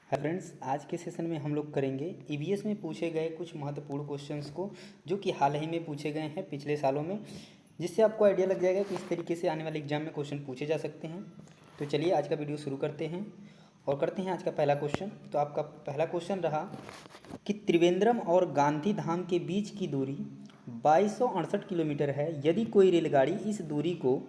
Hi friends, आज के session में हम लोग करेंगे ईवीएस में पूछे गए कुछ महत्वपूर्ण क्वेश्चंस को जो कि हाल ही में पूछे गए हैं पिछले सालों में, जिससे आपको आइडिया लग जाएगा कि इस तरीके से आने वाले एग्जाम में क्वेश्चन पूछे जा सकते हैं। तो चलिए आज का वीडियो शुरू करते हैं और करते हैं आज का पहला क्वेश्चन। तो आपका पहला क्वेश्चन रहा कि त्रिवेंद्रम और गांधी धाम के बीच की दूरी 2268 किलोमीटर है। यदि कोई रेलगाड़ी इस दूरी को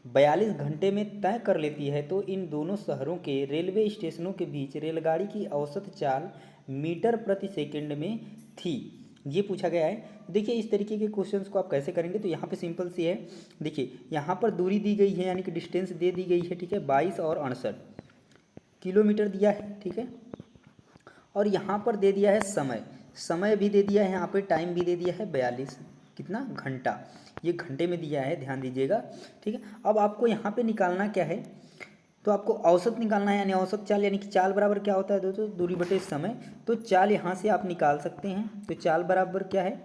42 घंटे में तय कर लेती है तो इन दोनों शहरों के रेलवे स्टेशनों के बीच रेलगाड़ी की औसत चाल मीटर प्रति सेकंड में थी। ये पूछा गया है। देखिए इस तरीके के क्वेश्चंस को आप कैसे करेंगे, तो यहाँ पे सिंपल सी है। देखिए यहाँ पर दूरी दी गई है, यानी कि डिस्टेंस दे दी गई है, ठीक है, 22 और 68 किलोमीटर दिया है, ठीक है। और यहाँ पर दे दिया है समय, समय भी दे दिया है, यहाँ पे टाइम भी दे दिया है 42 कितना घंटा, ये घंटे में दिया है, ध्यान दीजिएगा, ठीक है। अब आपको यहाँ पे निकालना क्या है, तो आपको औसत निकालना है, यानी औसत चाल, यानी कि चाल बराबर क्या होता है दोस्तों, दूरी बटे समय। तो चाल यहाँ से आप निकाल सकते हैं। तो चाल बराबर क्या है,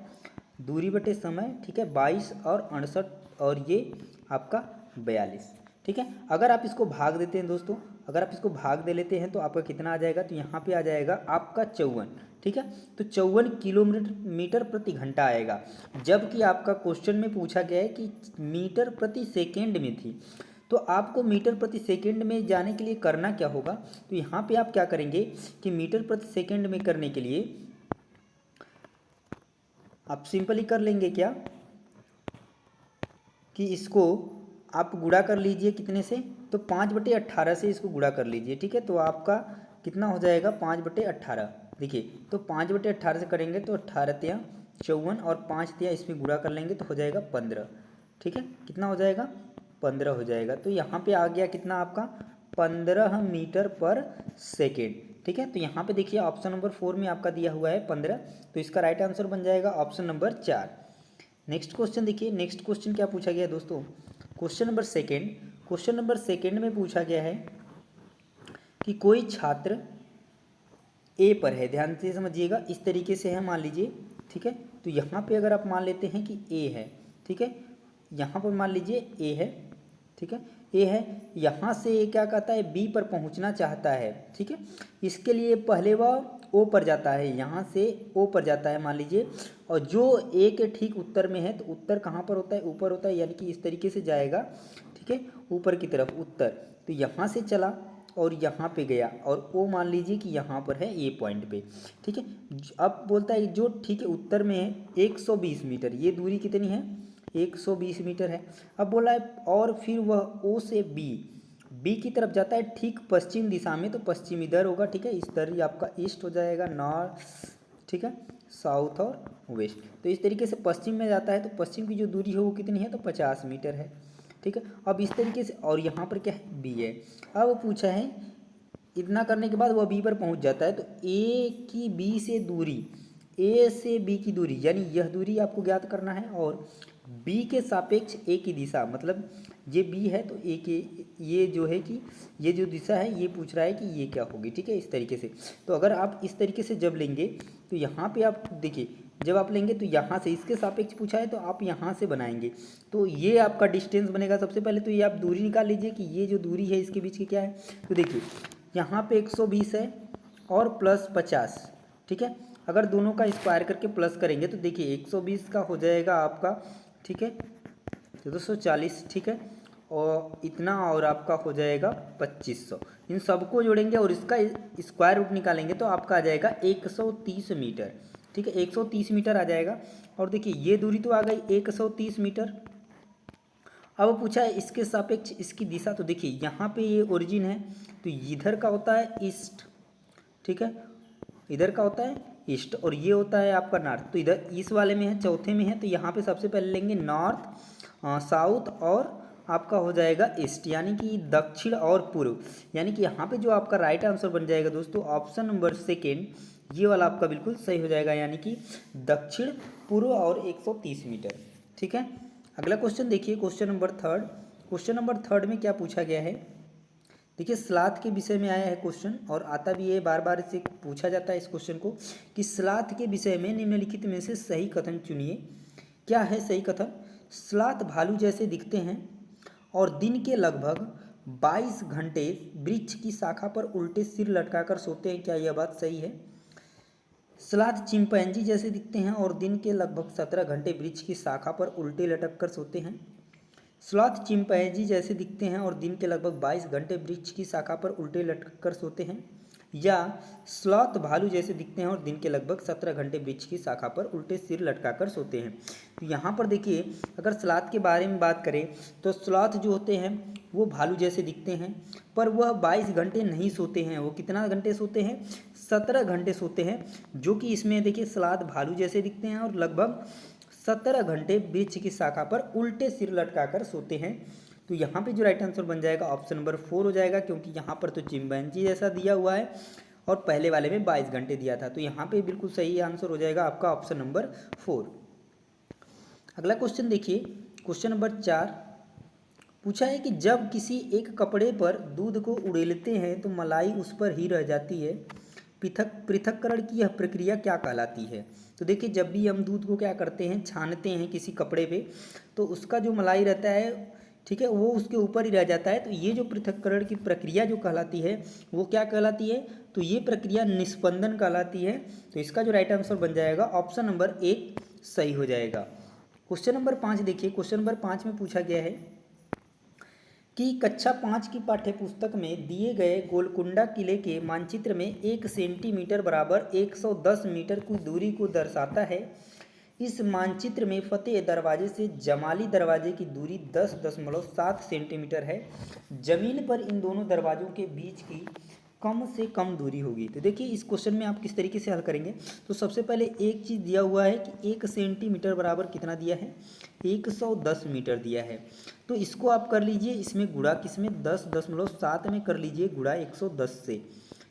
दूरी बटे समय, ठीक है, 22 और 68 और ये आपका 42, ठीक है। अगर आप इसको भाग देते हैं दोस्तों, अगर आप इसको भाग दे लेते हैं तो आपका कितना आ जाएगा, तो यहाँ पे आ जाएगा आपका 54, ठीक है। तो 54 किलोमीटर प्रति घंटा आएगा, जबकि आपका क्वेश्चन में पूछा गया है कि मीटर प्रति सेकेंड में थी। तो आपको मीटर प्रति सेकेंड में जाने के लिए करना क्या होगा, तो यहाँ पे आप क्या करेंगे कि मीटर प्रति सेकेंड में करने के लिए आप सिंपली कर लेंगे क्या कि इसको आप गुणा कर लीजिए कितने से, तो 5/18 से इसको गुणा कर लीजिए, ठीक है। तो आपका कितना हो जाएगा 5/18। देखिए तो 5/18 से करेंगे तो 18 तिया 54 और 5 तिया इसमें गुणा कर लेंगे तो हो जाएगा 15, ठीक है। कितना हो जाएगा 15 हो जाएगा। तो यहाँ पे आ गया कितना आपका 15 मीटर पर सेकेंड, ठीक है। तो यहाँ पे देखिए ऑप्शन नंबर 4 में आपका दिया हुआ है 15, तो इसका राइट आंसर बन जाएगा ऑप्शन नंबर 4। नेक्स्ट क्वेश्चन देखिए, नेक्स्ट क्वेश्चन क्या पूछा गया दोस्तों, question number second. Question number second में पूछा गया है कि कोई छात्र ए पर है, ध्यान से समझिएगा, इस तरीके से है मान लीजिए, ठीक है। तो यहाँ पे अगर आप मान लेते हैं कि ए है, ठीक है, यहाँ पर मान लीजिए ए है, ठीक है, ए है, यहाँ से ए क्या कहता है बी पर पहुँचना चाहता है, ठीक है। इसके लिए पहले वह ओ पर जाता है, यहाँ से ओ पर जाता है मान लीजिए, और जो ए के ठीक उत्तर में है, तो उत्तर कहाँ पर होता है, ऊपर होता है, यानी कि इस तरीके से जाएगा, ठीक है, ऊपर की तरफ उत्तर। तो यहाँ से चला और यहाँ पे गया, और ओ मान लीजिए कि यहाँ पर है ए पॉइंट पे, ठीक है। अब बोलता है जो ठीक है उत्तर में है 120 मीटर, ये दूरी कितनी है 120 मीटर है। अब बोला है और फिर वह ओ से बी की तरफ जाता है ठीक पश्चिम दिशा में, तो पश्चिम इधर होगा, ठीक है, इस तरह आपका ईस्ट हो जाएगा, नॉर्थ, ठीक है, साउथ और वेस्ट। तो इस तरीके से पश्चिम में जाता है, तो पश्चिम की जो दूरी है वो कितनी है, तो 50 मीटर है, ठीक है। अब इस तरीके से, और यहाँ पर क्या है बी है। अब पूछा है इतना करने के बाद वह बी पर पहुँच जाता है, तो ए की बी से दूरी, ए से बी की दूरी, यानी यह दूरी आपको ज्ञात करना है, और बी के सापेक्ष ए की दिशा, मतलब ये बी है तो ए के, ये जो है कि ये जो दिशा है ये पूछ रहा है कि ये क्या होगी, ठीक है, इस तरीके से। तो अगर आप इस तरीके से जब लेंगे तो यहाँ पे आप देखिए, जब आप लेंगे तो यहाँ से इसके सापेक्ष पूछा है तो आप यहाँ से बनाएंगे, तो ये आपका डिस्टेंस बनेगा। सबसे पहले तो ये आप दूरी निकाल लीजिए कि ये जो दूरी है इसके बीच की क्या है, तो देखिए यहाँ पे 120 है और प्लस 50, ठीक है। अगर दोनों का स्क्वायर करके प्लस करेंगे तो देखिए 120 का हो जाएगा आपका, ठीक है, 240, ठीक है, और इतना और आपका हो जाएगा 2500। इन सबको जोड़ेंगे और इसका स्क्वायर रूट निकालेंगे तो आपका आ जाएगा 130 मीटर, ठीक है, 130 मीटर आ जाएगा। और देखिए ये दूरी तो आ गई 130 मीटर। अब पूछा है इसके सापेक्ष इसकी दिशा, तो देखिए यहाँ पे ये ओरिजिन है, तो इधर का होता है ईस्ट, ठीक है, इधर का होता है ईस्ट, और ये होता है आपका नॉर्थ। तो इधर इस वाले में है, चौथे में है, तो यहाँ पे सबसे पहले लेंगे नॉर्थ, साउथ और आपका हो जाएगा ईस्ट, यानी कि दक्षिण और पूर्व। यानी कि यहाँ पे जो आपका राइट आंसर बन जाएगा दोस्तों ऑप्शन नंबर सेकेंड, ये वाला आपका बिल्कुल सही हो जाएगा, यानी कि दक्षिण पूर्व और 130 मीटर, ठीक है। अगला क्वेश्चन देखिए, question number third. Question number third में क्या पूछा गया है, देखिए स्लाथ के विषय में आया है क्वेश्चन, और आता भी है बार बार इसे पूछा जाता है इस क्वेश्चन को कि स्लाथ के विषय में निम्नलिखित में से सही कथन चुनिए। क्या है सही कथन, स्लाथ भालू जैसे दिखते हैं और दिन के लगभग 22 घंटे वृक्ष की शाखा पर उल्टे सिर लटकाकर सोते हैं, क्या यह बात सही है? स्लॉथ चिंपैंजी जैसे दिखते हैं और दिन के लगभग 17 घंटे वृक्ष की शाखा पर उल्टे लटक कर सोते हैं। स्लॉथ चिंपैंजी जैसे दिखते हैं और दिन के लगभग 22 घंटे वृक्ष की शाखा पर उल्टे लटक कर सोते हैं। या स्लॉथ भालू जैसे दिखते हैं और दिन के लगभग 17 घंटे वृक्ष की शाखा पर उल्टे सिर लटकाकर सोते हैं। तो यहाँ पर देखिए, अगर स्लॉथ के बारे में बात करें तो स्लॉथ जो होते हैं वो भालू जैसे दिखते हैं, पर वह 22 घंटे नहीं सोते हैं। वो कितना घंटे सोते हैं? 17 घंटे सोते हैं, जो कि इसमें देखिए स्लॉथ भालू जैसे दिखते हैं और लगभग 17 घंटे वृक्ष की शाखा पर उल्टे सिर लटकाकर सोते हैं। तो यहाँ पे जो राइट आंसर बन जाएगा ऑप्शन नंबर 4 हो जाएगा, क्योंकि यहाँ पर तो चिंपैंजी जैसा दिया हुआ है और पहले वाले में 22 घंटे दिया था। तो यहाँ पे बिल्कुल सही आंसर हो जाएगा आपका ऑप्शन नंबर 4। अगला क्वेश्चन देखिए, क्वेश्चन नंबर 4 पूछा है कि जब किसी एक कपड़े पर दूध को उड़ेलते हैं तो मलाई उस पर ही रह जाती है। पृथक्करण की यह प्रक्रिया क्या कहलाती है? तो देखिए, जब भी हम दूध को क्या करते हैं, छानते हैं किसी कपड़े पे, तो उसका जो मलाई रहता है, ठीक है, वो उसके ऊपर ही रह जाता है। तो ये जो पृथक्करण की प्रक्रिया जो कहलाती है वो क्या कहलाती है? तो ये प्रक्रिया निस्पंदन कहलाती है। तो इसका जो राइट आंसर बन जाएगा ऑप्शन नंबर 1 सही हो जाएगा। क्वेश्चन नंबर 5 देखिए, क्वेश्चन नंबर 5 में पूछा गया है कि कक्षा 5 की पाठ्यपुस्तक में दिए गए गोलकुंडा किले के मानचित्र में 1 सेंटीमीटर बराबर 110 मीटर की दूरी को दर्शाता है। इस मानचित्र में फतेह दरवाजे से जमाली दरवाजे की दूरी 10.7 सेंटीमीटर है। जमीन पर इन दोनों दरवाजों के बीच की कम से कम दूरी होगी। तो देखिए, इस क्वेश्चन में आप किस तरीके से हल करेंगे। तो सबसे पहले एक चीज़ दिया हुआ है कि 1 सेंटीमीटर बराबर कितना दिया है? 110 मीटर दिया है। तो इसको आप कर लीजिए, इसमें गुणा किसमें? 10.7 में कर लीजिए गुणा 110 से,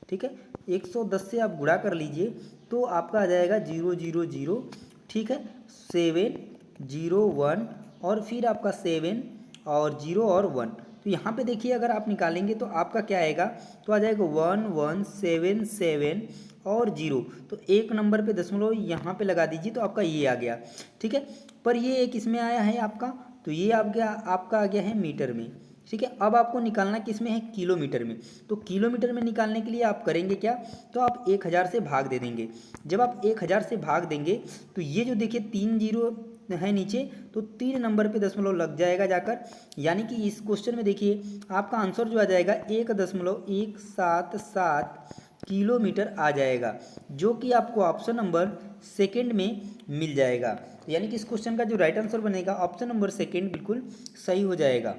ठीक है। 110 से आप गुणा कर लीजिए तो आपका आ जाएगा 000, ठीक है, 701 और फिर आपका 7 और 0 और 1। तो यहाँ पे देखिए, अगर आप निकालेंगे तो आपका क्या आएगा? तो आ जाएगा 1177 और 0। तो एक नंबर पे दशमलव यहाँ पे लगा दीजिए तो आपका ये आ गया, ठीक है। पर ये एक इसमें आया है आपका, तो ये आपका आ गया है मीटर में, ठीक है। अब आपको निकालना किस में है? किलोमीटर में। तो किलोमीटर में निकालने के लिए आप करेंगे क्या? तो आप 1000 से भाग दे देंगे। जब आप 1000 से भाग देंगे तो ये जो देखिए 3 जीरो है नीचे, तो 3 नंबर पे दशमलव लग जाएगा जाकर, यानी कि इस क्वेश्चन में देखिए आपका आंसर जो आ जाएगा 1.177 किलोमीटर आ जाएगा, जो कि आपको ऑप्शन नंबर 2 में मिल जाएगा। यानी कि इस क्वेश्चन का जो राइट आंसर बनेगा ऑप्शन नंबर 2 बिल्कुल सही हो जाएगा।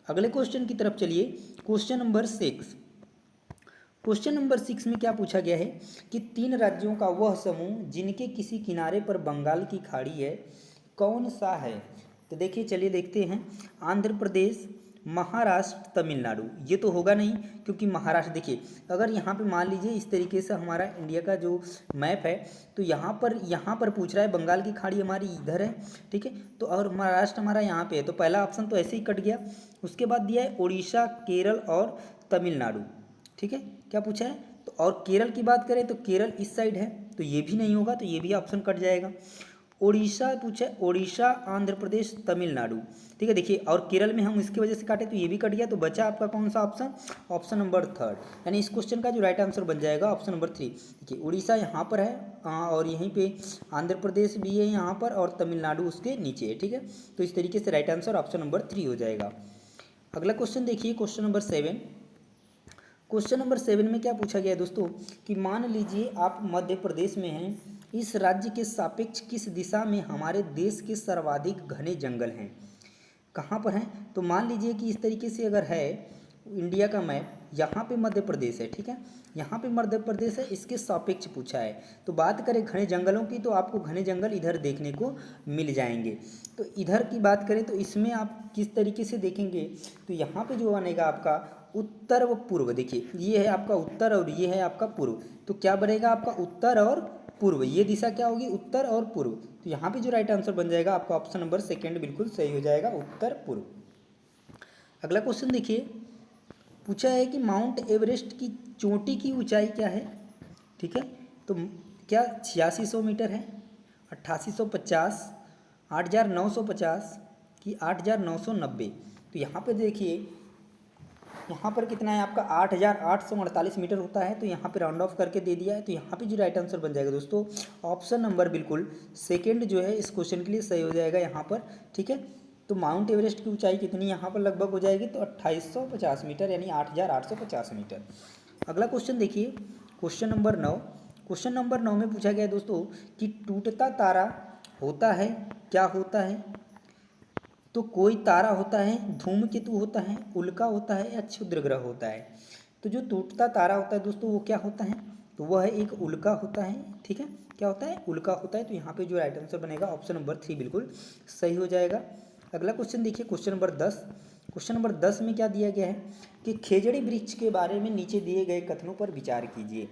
अगले क्वेश्चन की तरफ चलिए, क्वेश्चन नंबर 6। क्वेश्चन नंबर 6 में क्या पूछा गया है कि 3 राज्यों का वह समूह जिनके किसी किनारे पर बंगाल की खाड़ी है कौन सा है? तो देखिए, चलिए देखते हैं। आंध्र प्रदेश, महाराष्ट्र, तमिलनाडु। ये तो होगा नहीं, क्योंकि महाराष्ट्र देखिए, अगर यहाँ पे मान लीजिए इस तरीके से हमारा इंडिया का जो मैप है, तो यहाँ पर पूछ रहा है बंगाल की खाड़ी हमारी इधर है, ठीक है, तो और महाराष्ट्र हमारा यहाँ पे है, तो पहला ऑप्शन तो ऐसे ही कट गया। उसके बाद दिया है उड़ीसा, केरल और तमिलनाडु, ठीक है। क्या पूछा है? तो और केरल की बात करें तो केरल इस साइड है, तो ये भी नहीं होगा, तो ये भी ऑप्शन कट जाएगा। उड़ीसा पूछा है, उड़ीसा, आंध्र प्रदेश, तमिलनाडु, ठीक है। देखिए, और केरल में हम इसकी वजह से काटे तो ये भी कट गया, तो बचा आपका कौन सा ऑप्शन? Option number 3। यानी इस क्वेश्चन का जो राइट आंसर बन जाएगा ऑप्शन नंबर 3। देखिए, उड़ीसा यहाँ पर है और यहीं पे आंध्र प्रदेश भी है यहाँ पर, और तमिलनाडु उसके नीचे है, ठीक है। तो इस तरीके से राइट आंसर ऑप्शन नंबर 3 हो जाएगा। अगला क्वेश्चन देखिए, क्वेश्चन नंबर 7। क्वेश्चन नंबर 7 में क्या पूछा गया है दोस्तों कि मान लीजिए आप मध्य प्रदेश में हैं, इस राज्य के सापेक्ष किस दिशा में हमारे देश के सर्वाधिक घने जंगल हैं? कहाँ पर हैं? तो मान लीजिए कि इस तरीके से अगर है इंडिया का मैप, यहाँ पे मध्य प्रदेश है, ठीक है, यहाँ पे मध्य प्रदेश है, इसके सापेक्ष पूछा है। तो बात करें घने जंगलों की, तो आपको घने जंगल इधर देखने को मिल जाएंगे। तो इधर की बात करें तो इसमें आप किस तरीके से देखेंगे, तो यहाँ पे जो बनेगा आपका उत्तर व पूर्व। देखिए, ये है आपका उत्तर और ये है आपका पूर्व, तो क्या बनेगा आपका उत्तर और पूर्व, ये दिशा क्या होगी? उत्तर और पूर्व। तो यहाँ पे जो राइट आंसर बन जाएगा आपका ऑप्शन नंबर 2 बिल्कुल सही हो जाएगा, उत्तर पूर्व। अगला क्वेश्चन देखिए, पूछा है कि माउंट एवरेस्ट की चोटी की ऊंचाई क्या है? ठीक है, तो क्या 8600 मीटर है, 8850, 8950 कि 8990? तो यहाँ पे देखिए यहाँ पर कितना है आपका 8,848 मीटर होता है, तो यहाँ पे राउंड ऑफ करके दे दिया है। तो यहाँ पे जो राइट आंसर बन जाएगा दोस्तों ऑप्शन नंबर बिल्कुल सेकंड जो है इस क्वेश्चन के लिए सही हो जाएगा यहाँ पर, ठीक है। तो माउंट एवरेस्ट की ऊंचाई कितनी यहाँ पर लगभग हो जाएगी, तो 2850 मीटर यानी 8,850 मीटर। अगला क्वेश्चन देखिए, क्वेश्चन नंबर 9। क्वेश्चन नंबर 9 में पूछा गया है दोस्तों कि टूटता तारा होता है, क्या होता है? तो कोई तारा होता है, धूमकेतु होता है, उल्का होता है या क्षुद्र ग्रह होता है। तो जो टूटता तारा होता है दोस्तों वो क्या होता है, तो वह एक उल्का होता है, ठीक है। क्या होता है, उल्का होता है। तो यहाँ पे जो राइट आंसर बनेगा ऑप्शन नंबर 3 बिल्कुल सही हो जाएगा। अगला क्वेश्चन देखिए, क्वेश्चन नंबर 10। क्वेश्चन नंबर 10 में क्या दिया गया है कि खेजड़ी वृक्ष के बारे में नीचे दिए गए कथनों पर विचार कीजिए।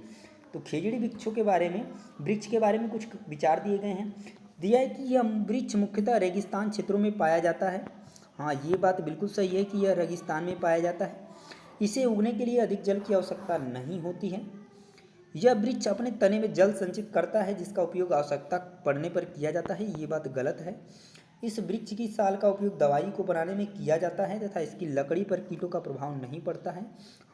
तो खेजड़ी वृक्षों के बारे में, वृक्ष के बारे में कुछ विचार दिए गए हैं। दिया है कि यह वृक्ष मुख्यतः रेगिस्तान क्षेत्रों में पाया जाता है। हाँ, ये बात बिल्कुल सही है कि यह रेगिस्तान में पाया जाता है। इसे उगने के लिए अधिक जल की आवश्यकता नहीं होती है। यह वृक्ष अपने तने में जल संचित करता है जिसका उपयोग आवश्यकता पड़ने पर किया जाता है, ये बात गलत है। इस वृक्ष की साल का उपयोग दवाई को बनाने में किया जाता है तथा इसकी लकड़ी पर कीटों का प्रभाव नहीं पड़ता है।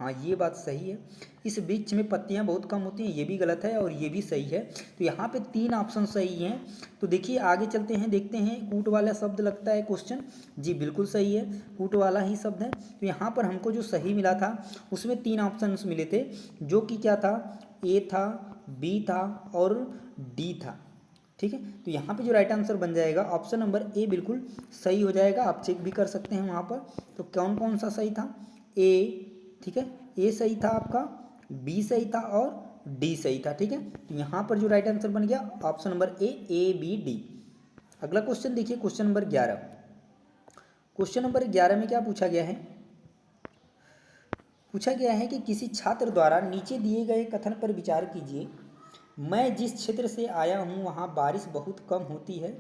हाँ, ये बात सही है। इस वृक्ष में पत्तियां बहुत कम होती हैं, ये भी गलत है और ये भी सही है। तो यहाँ पे 3 ऑप्शन सही हैं। तो देखिए आगे चलते हैं, देखते हैं। कूट वाला शब्द लगता है क्वेश्चन, जी बिल्कुल सही है, कूट वाला ही शब्द है। तो यहाँ पर हमको जो सही मिला था उसमें 3 ऑप्शन मिले थे, जो कि क्या था, ए था, बी था और डी था, ठीक है। तो यहाँ पे जो राइट आंसर बन जाएगा ऑप्शन नंबर ए बिल्कुल सही हो जाएगा। आप चेक भी कर सकते हैं वहाँ पर। तो कौन कौन सा सही था, ए, ठीक है, ए सही था आपका, बी सही था और डी सही था, ठीक है। तो यहाँ पर जो राइट आंसर बन गया option number A, B, D. अगला क्वेश्चन देखिए, क्वेश्चन नंबर 11। क्वेश्चन नंबर 11 में क्या पूछा गया है, पूछा गया है कि किसी छात्र द्वारा नीचे दिए गए कथन पर विचार कीजिए। मैं जिस क्षेत्र से आया हूँ वहाँ बारिश बहुत कम होती है,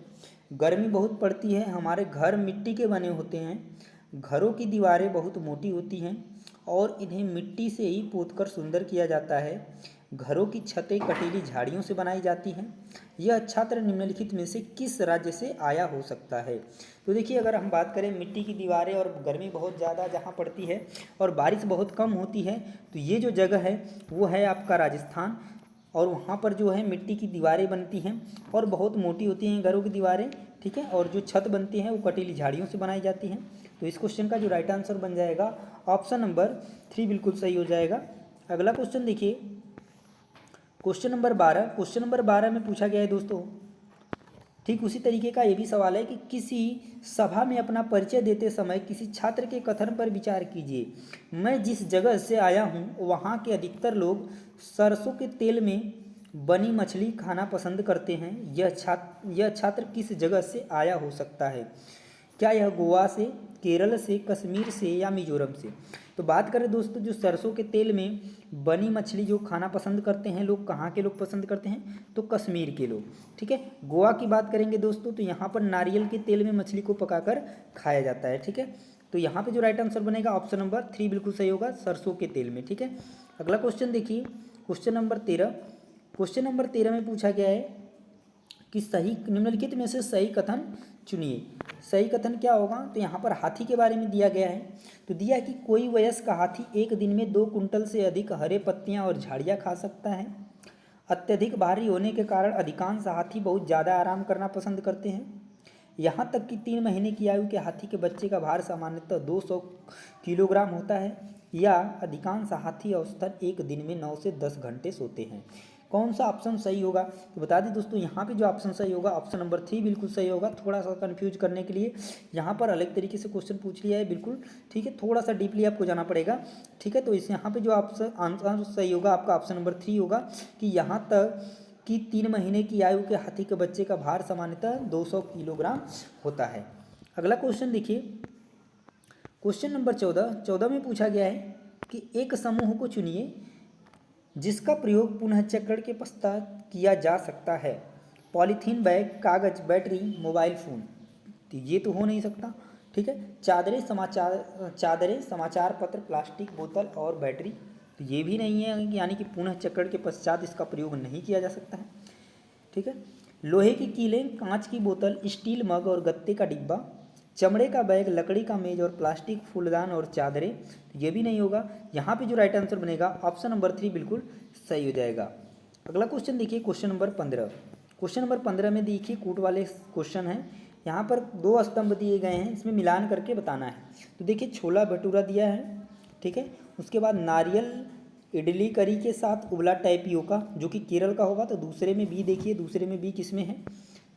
गर्मी बहुत पड़ती है, हमारे घर मिट्टी के बने होते हैं, घरों की दीवारें बहुत मोटी होती हैं और इन्हें मिट्टी से ही पोतकर सुंदर किया जाता है, घरों की छतें कटीली झाड़ियों से बनाई जाती हैं। यह छात्र निम्नलिखित में से किस राज्य से आया हो सकता है। तो देखिए अगर हम बात करें मिट्टी की दीवारें और गर्मी बहुत ज़्यादा जहाँ पड़ती है और बारिश बहुत कम होती है, तो ये जो जगह है वो है आपका राजस्थान। और वहाँ पर जो है मिट्टी की दीवारें बनती हैं और बहुत मोटी होती हैं घरों की दीवारें, ठीक है। और जो छत बनती है वो कटीली झाड़ियों से बनाई जाती हैं। तो इस क्वेश्चन का जो राइट आंसर बन जाएगा ऑप्शन नंबर 3 बिल्कुल सही हो जाएगा। अगला क्वेश्चन देखिए, क्वेश्चन नंबर 12। क्वेश्चन नंबर 12 में पूछा गया है दोस्तों, ठीक उसी तरीके का ये भी सवाल है कि किसी सभा में अपना परिचय देते समय किसी छात्र के कथन पर विचार कीजिए। मैं जिस जगह से आया हूँ वहाँ के अधिकतर लोग सरसों के तेल में बनी मछली खाना पसंद करते हैं। यह छात्र किस जगह से आया हो सकता है? क्या यह गोवा से, केरल से, कश्मीर से या मिजोरम से? तो बात करें दोस्तों, जो सरसों के तेल में बनी मछली जो खाना पसंद करते हैं लोग, कहाँ के लोग पसंद करते हैं? तो कश्मीर के लोग, ठीक है। गोवा की बात करेंगे दोस्तों तो यहाँ पर नारियल के तेल में मछली को पकाकर खाया जाता है, ठीक है। तो यहाँ पे जो राइट आंसर बनेगा ऑप्शन नंबर 3 बिल्कुल सही होगा, सरसों के तेल में, ठीक है। अगला क्वेश्चन देखिए, क्वेश्चन नंबर 13। क्वेश्चन नंबर 13 में पूछा गया है कि सही निम्नलिखित में से सही कथन चुनिए। सही कथन क्या होगा? तो यहाँ पर हाथी के बारे में दिया गया है। तो दिया है कि कोई वयस्क हाथी एक दिन में 2 कुंटल से अधिक हरे पत्तियाँ और झाड़ियाँ खा सकता है। अत्यधिक भारी होने के कारण अधिकांश हाथी बहुत ज़्यादा आराम करना पसंद करते हैं। यहाँ तक कि 3 महीने की आयु के हाथी के बच्चे का भार सामान्यतः 200 किलोग्राम होता है। या अधिकांश हाथी औसतन एक दिन में 9 से 10 घंटे सोते हैं। कौन सा ऑप्शन सही होगा? तो बता दें दोस्तों, यहाँ पे जो ऑप्शन सही होगा ऑप्शन नंबर 3 बिल्कुल सही होगा। थोड़ा सा कंफ्यूज करने के लिए यहाँ पर अलग तरीके से क्वेश्चन पूछ लिया है, बिल्कुल ठीक है। थोड़ा सा डीपली आपको जाना पड़ेगा, ठीक है। तो इस यहाँ पे जो ऑप्शन आंसर सही होगा आपका ऑप्शन नंबर 3 होगा कि यहाँ तक कि 3 महीने की आयु के हाथी के बच्चे का भार सामान्यतः 200 किलोग्राम होता है। अगला क्वेश्चन देखिए, क्वेश्चन नंबर 14 में पूछा गया है कि एक समूह को चुनिए जिसका प्रयोग पुनः चक्रण के पश्चात किया जा सकता है। पॉलीथीन बैग, कागज, बैटरी, मोबाइल फ़ोन। तो ये तो हो नहीं सकता, ठीक है। चादरें, समाचार पत्र, प्लास्टिक बोतल और बैटरी, तो ये भी नहीं है, यानी कि पुनः चक्रण के पश्चात इसका प्रयोग नहीं किया जा सकता है, ठीक है। लोहे की कीलें, कांच की बोतल, स्टील मग और गत्ते का डिब्बा, चमड़े का बैग, लकड़ी का मेज और प्लास्टिक फूलदान और चादरें, तो ये भी नहीं होगा। यहाँ पे जो राइट आंसर बनेगा ऑप्शन नंबर 3 बिल्कुल सही हो जाएगा। अगला क्वेश्चन देखिए, क्वेश्चन नंबर 15। क्वेश्चन नंबर 15 में देखिए कूट वाले क्वेश्चन है। यहाँ पर 2 स्तंभ दिए गए हैं, इसमें मिलान करके बताना है। तो देखिए छोला भटूरा दिया है, ठीक है। उसके बाद नारियल इडली करी के साथ उबला टैपियोका, जो कि केरल का होगा। तो दूसरे में बी देखिए, दूसरे में बी किस में है,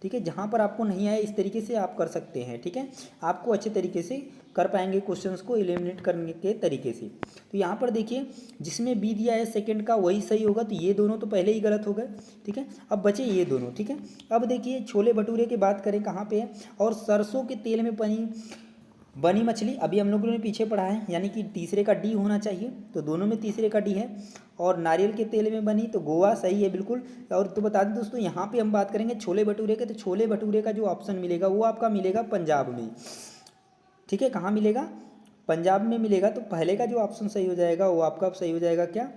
ठीक है। जहाँ पर आपको नहीं आए इस तरीके से आप कर सकते हैं, ठीक है। आपको अच्छे तरीके से कर पाएंगे क्वेश्चंस को एलिमिनेट करने के तरीके से। तो यहाँ पर देखिए जिसमें बी दिया है सेकंड का वही सही होगा, तो ये दोनों तो पहले ही गलत हो गए, ठीक है। अब बचे ये दोनों, ठीक है। अब देखिए छोले भटूरे की बात करें कहाँ पे है, और सरसों के तेल में बनी मछली, अभी हम लोगों ने पीछे पढ़ा है, यानी कि तीसरे का डी होना चाहिए। तो दोनों में तीसरे का डी है। और नारियल के तेल में बनी, तो गोवा सही है बिल्कुल। और तो बता दें दोस्तों, यहाँ पे हम बात करेंगे छोले भटूरे के, तो छोले भटूरे का जो ऑप्शन मिलेगा वो आपका मिलेगा पंजाब में, ठीक है। कहाँ मिलेगा, पंजाब में मिलेगा। तो पहले का जो ऑप्शन सही हो जाएगा वो आपका सही हो जाएगा क्या,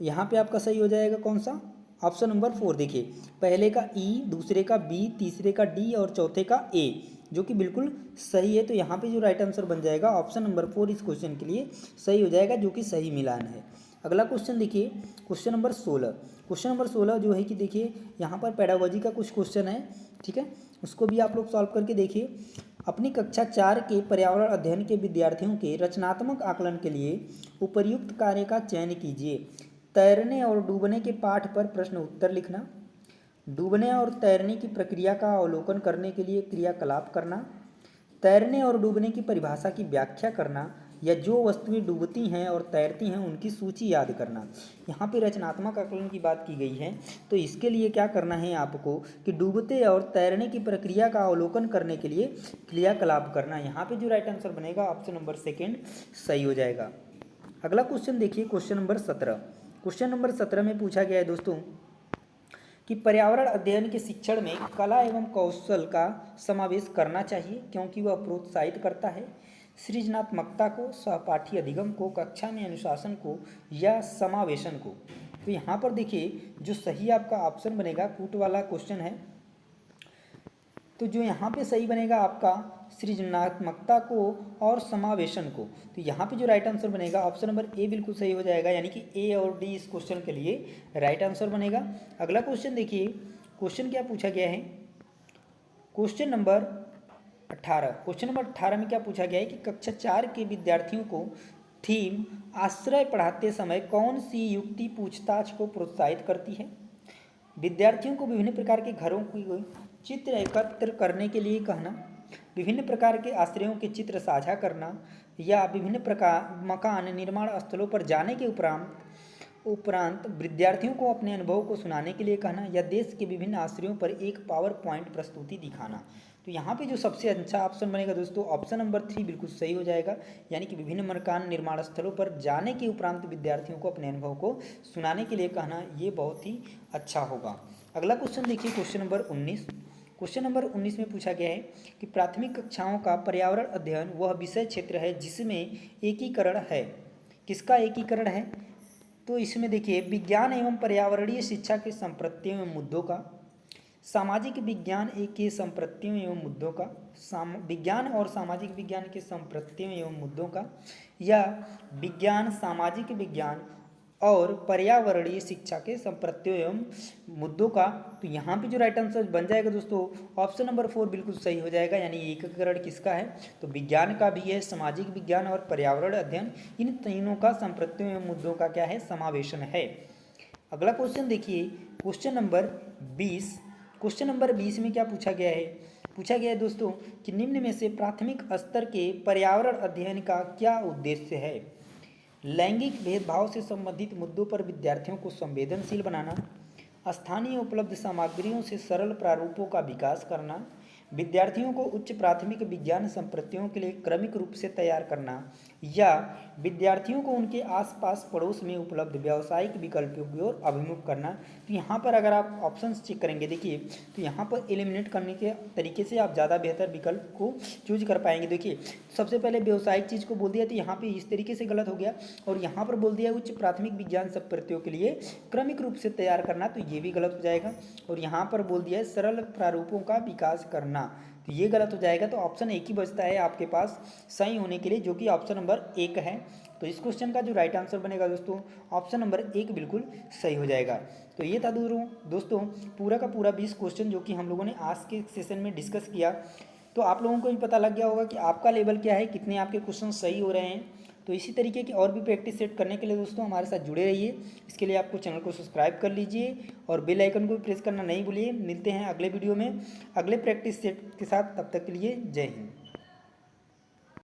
यहाँ पे आपका सही हो जाएगा कौन सा, ऑप्शन नंबर 4। देखिए पहले का ई, दूसरे का बी, तीसरे का डी और चौथे का ए, जो कि बिल्कुल सही है। तो यहाँ पे जो राइट आंसर बन जाएगा ऑप्शन नंबर 4 इस क्वेश्चन के लिए सही हो जाएगा, जो कि सही मिलान है। अगला क्वेश्चन देखिए, क्वेश्चन नंबर 16। क्वेश्चन नंबर 16 जो है कि देखिए यहाँ पर पेडागोजी का कुछ क्वेश्चन है, ठीक है। उसको भी आप लोग सॉल्व करके देखिए। अपनी कक्षा 4 के पर्यावरण अध्ययन के विद्यार्थियों के रचनात्मक आकलन के लिए उपर्युक्त कार्य का चयन कीजिए। तैरने और डूबने के पाठ पर प्रश्न उत्तर लिखना, डूबने और तैरने की प्रक्रिया का अवलोकन करने के लिए क्रियाकलाप करना, तैरने और डूबने की परिभाषा की व्याख्या करना, या जो वस्तुएं डूबती हैं और तैरती हैं उनकी सूची याद करना। यहाँ पे रचनात्मक आकलन की बात की गई है, तो इसके लिए क्या करना है आपको कि डूबते और तैरने की प्रक्रिया का अवलोकन करने के लिए क्रियाकलाप करना। यहाँ पे जो राइट आंसर बनेगा ऑप्शन नंबर 2 सही हो जाएगा। अगला क्वेश्चन देखिए, क्वेश्चन नंबर 17। क्वेश्चन नंबर 17 में पूछा गया है दोस्तों कि पर्यावरण अध्ययन के शिक्षण में कला एवं कौशल का समावेश करना चाहिए, क्योंकि वह प्रोत्साहित करता है सृजनात्मकता को, सहपाठी अधिगम को, कक्षा में अनुशासन को या समावेशन को। तो यहाँ पर देखिए जो सही आपका ऑप्शन बनेगा, कूट वाला क्वेश्चन है, तो जो यहाँ पे सही बनेगा आपका सृजनात्मकता को और समावेशन को। तो यहाँ पे जो राइट आंसर बनेगा ऑप्शन नंबर ए बिल्कुल सही हो जाएगा, यानी कि ए और डी इस क्वेश्चन के लिए राइट आंसर बनेगा। अगला क्वेश्चन देखिए, क्वेश्चन क्या पूछा गया है, क्वेश्चन नंबर 18। क्वेश्चन नंबर 18 में क्या पूछा गया है कि कक्षा 4 के विद्यार्थियों को थीम आश्रय पढ़ाते समय कौन सी युक्ति पूछताछ को प्रोत्साहित करती है। विद्यार्थियों को विभिन्न प्रकार के घरों की चित्र एकत्र करने के लिए कहना, विभिन्न प्रकार के आश्रयों के चित्र साझा करना, या विभिन्न प्रकार मकान निर्माण स्थलों पर जाने के उपरांत विद्यार्थियों को अपने अनुभव को सुनाने के लिए कहना, या देश के विभिन्न आश्रयों पर एक पावर पॉइंट प्रस्तुति दिखाना। तो यहाँ पे जो सबसे अच्छा ऑप्शन बनेगा दोस्तों ऑप्शन नंबर 3 बिल्कुल सही हो जाएगा, यानी कि विभिन्न मकान निर्माण स्थलों पर जाने के उपरांत विद्यार्थियों को अपने अनुभव को सुनाने के लिए कहना, ये बहुत ही अच्छा होगा। अगला क्वेश्चन देखिए, क्वेश्चन नंबर 19। क्वेश्चन नंबर 19 में पूछा गया है कि प्राथमिक कक्षाओं का पर्यावरण अध्ययन वह विषय क्षेत्र है जिसमें एकीकरण है। किसका एकीकरण है, तो इसमें देखिए विज्ञान एवं पर्यावरणीय शिक्षा के संप्रत्ययों एवं मुद्दों का, सामाजिक विज्ञान के संप्रत्ययों एवं मुद्दों का, विज्ञान और सामाजिक विज्ञान के संप्रत्ययों एवं मुद्दों का, या विज्ञान, सामाजिक विज्ञान और पर्यावरणीय शिक्षा के संप्रत्ययों एवं मुद्दों का। तो यहाँ पे जो राइट आंसर बन जाएगा दोस्तों ऑप्शन नंबर 4 बिल्कुल सही हो जाएगा, यानी एकीकरण किसका है, तो विज्ञान का भी है, सामाजिक विज्ञान और पर्यावरण अध्ययन, इन तीनों का संप्रत्ययों एवं मुद्दों का क्या है, समावेशन है। अगला क्वेश्चन देखिए, क्वेश्चन नंबर 20। क्वेश्चन नंबर 20 में क्या पूछा गया है, पूछा गया है दोस्तों कि निम्न में से प्राथमिक स्तर के पर्यावरण अध्ययन का क्या उद्देश्य है। लैंगिक भेदभाव से संबंधित मुद्दों पर विद्यार्थियों को संवेदनशील बनाना, स्थानीय उपलब्ध सामग्रियों से सरल प्रारूपों का विकास करना, विद्यार्थियों को उच्च प्राथमिक विज्ञान संप्रत्ययों के लिए क्रमिक रूप से तैयार करना, या विद्यार्थियों को उनके आसपास पड़ोस में उपलब्ध व्यावसायिक विकल्पों की ओर अभिमुख करना। तो यहाँ पर अगर आप ऑप्शंस चेक करेंगे देखिए, तो यहाँ पर एलिमिनेट करने के तरीके से आप ज़्यादा बेहतर विकल्प को चूज कर पाएंगे। देखिए सबसे पहले व्यावसायिक चीज़ को बोल दिया, तो यहाँ पे इस तरीके से गलत हो गया, और यहाँ पर बोल दिया उच्च प्राथमिक विज्ञान संप्रत्ययों के लिए क्रमिक रूप से तैयार करना, तो ये भी गलत हो जाएगा। और यहाँ पर बोल दिया है सरल प्रारूपों का विकास करना, तो तो ये गलत हो जाएगा। तो ऑप्शन एक ही बचता है आपके पास सही होने के लिए, जो कि ऑप्शन नंबर एक है। तो इस क्वेश्चन का जो राइट आंसर बनेगा दोस्तों, ऑप्शन नंबर एक बिल्कुल सही हो जाएगा। तो ये था दोस्तों पूरा का पूरा 20 क्वेश्चन जो कि हम लोगों ने आज के सेशन में डिस्कस किया। तो आप लोगों को भी पता लग गया होगा कि आपका लेवल क्या है, कितने आपके क्वेश्चन सही हो रहे हैं। तो इसी तरीके की और भी प्रैक्टिस सेट करने के लिए दोस्तों हमारे साथ जुड़े रहिए। इसके लिए आपको चैनल को सब्सक्राइब कर लीजिए और बेल आइकन को भी प्रेस करना नहीं भूलिए। मिलते हैं अगले वीडियो में अगले प्रैक्टिस सेट के साथ, तब तक के लिए जय हिंद।